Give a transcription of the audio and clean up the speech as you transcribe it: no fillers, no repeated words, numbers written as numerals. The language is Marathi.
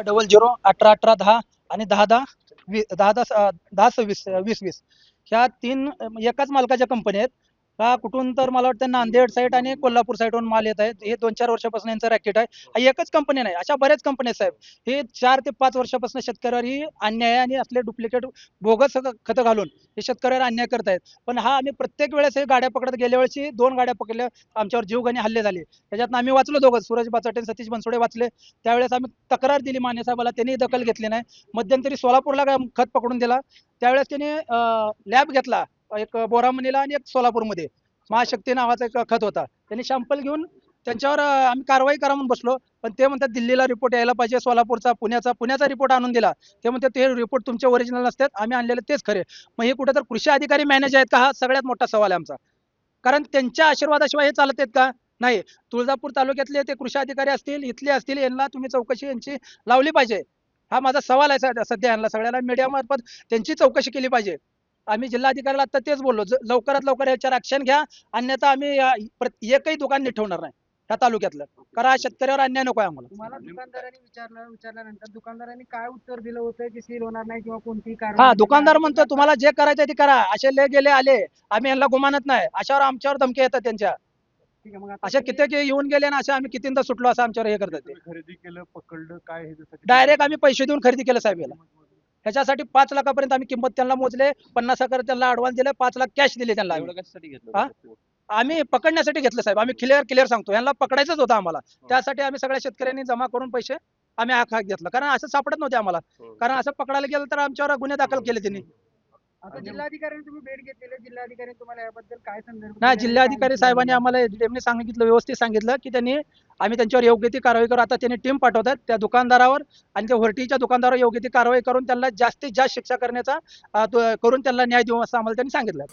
00181810 आणि 1026 ह्या तीन एकाच मालकाच्या कंपनी आहेत. का कुठून तर मला वाटतं नांदेड साईड आणि कोल्हापूर साईडवरून माल येत आहेत. हे 2-4 वर्षापासून यांचं रॅकेट आहे. हा एकच कंपनी नाही, अशा बऱ्याच कंपन्या आहेत साहेब. हे 4 ते 5 वर्षापासून शेतकऱ्यावर ही अन्याय आणि असले डुप्लिकेट बोगस खतं घालून हे शेतकऱ्यावर अन्याय करत आहेत. पण हा आम्ही प्रत्येक वेळेस हे गाड्या पकडत, गेल्या वेळेची 2 गाड्या पकडल्या, आमच्यावर जीवघेणी हल्ले झाले. त्याच्यातनं आम्ही वाचलो दोघं, सूरज बाचाटे आणि सतीश बनसोडे वाचले. त्यावेळेस आम्ही तक्रार दिली मान्य साहेबाला, त्यांनी दखल घेतली नाही. मध्यंतरी सोलापूरला खत पकडून दिला. त्यावेळेस त्यांनी लॅब घेतला, एक बोरामणीला आणि एक सोलापूरमध्ये महाशक्ती नावाचा एक खत होता. त्यांनी सॅम्पल घेऊन त्यांच्यावर आम्ही कारवाई करा म्हणून बसलो. पण ते म्हणतात दिल्लीला रिपोर्ट यायला पाहिजे, सोलापूरचा पुण्याचा रिपोर्ट आणून दिला. ते म्हणतात ते रिपोर्ट तुमचे ओरिजिनल नसतात, आम्ही आणलेले तेच खरे. मग हे कुठं तर कृषी अधिकारी मॅनेज आहेत का, हा सगळ्यात मोठा सवाल आहे आमचा. कारण त्यांच्या आशीर्वादाशिवाय हे चालत आहेत का? नाही. तुळजापूर तालुक्यातले ते कृषी अधिकारी असतील, इथले असतील, यांना तुम्ही चौकशी यांची लावली पाहिजे. हा माझा सवाल आहे सध्या यांना सगळ्याला मीडियामार्फत त्यांची चौकशी केली पाहिजे. आम्ही जिल्हाधिकाऱ्याला आता तेच बोललो, लवकरात लवकर याच्यावर ऍक्शन घ्या, अन्यथा आम्ही एकही दुकान नाही ठेवणार नाही ह्या तालुक्यातलं. कारण हा शेतकऱ्यावर अन्याय नको आहे आम्हाला. तुम्हाला दुकानदारांनी विचारल्यानंतर दुकानदारांनी काय उत्तर दिलं होतं की सील होणार नाही किंवा कोणतीही हा, कारवाई दुकानदार म्हणतो तुम्हाला जे करायचं ते करा, असे ले गेले आले, आम्ही यांना गुमानत नाही, अशावर आमच्यावर धमकी येतात त्यांच्या. ठीक आहे, मग आता असे कित्येक येऊन गेले ना, असे आम्ही कितींदा सुटलो असं आमच्यावर हे करतात ते. खरेदी केलं, पकडलं काय ह्याच्यासाठी? डायरेक्ट आम्ही पैसे देऊन खरेदी केलं साहेब याला. ह्याच्यासाठी 5 लाखापर्यंत आम्ही किंमत त्यांना मोजले, 50,000 त्यांना ऍडव्हान्स दिले, 5 लाख कॅश दिले त्यांना आम्ही. एवढं कशासाठी घेतलं हा? होतं? आम्ही पकडण्यासाठी घेतलं साहेब. आम्ही क्लिअर सांगतो, यांना पकडायचंच होतं आम्हाला. त्यासाठी आम्ही सगळ्या शेतकऱ्यांनी जमा करून पैसे आम्ही हात घेतलं, कारण असं सापडत नव्हते आम्हाला. कारण असं पकडायला गेलं तर आमच्यावर गुन्हे दाखल केले त्यांनी. आता जिल्हाधिकाऱ्यांनी तुम्ही भेट घेतलेली, जिल्हाधिकाऱ्यांनी तुम्हाला याबद्दल काय संदर्भ नाही, दिलेला, जिल्हाधिकारी काय साहेबांनी आम्हाला त्यांनी सांगितलं, व्यवस्थित सांगितलं की आम्ही त्यांच्यावर योग्य ती कारवाई करू. आता त्यांनी टीम पाठवतात त्या दुकानदारावर आणि त्या व्हर्टीच्या दुकानदारावर योग्य ती कारवाई करून त्यांना जास्तीत जास्त शिक्षा करण्याचा करून त्यांना न्याय देऊ असं आम्हाला त्यांनी सांगितलं.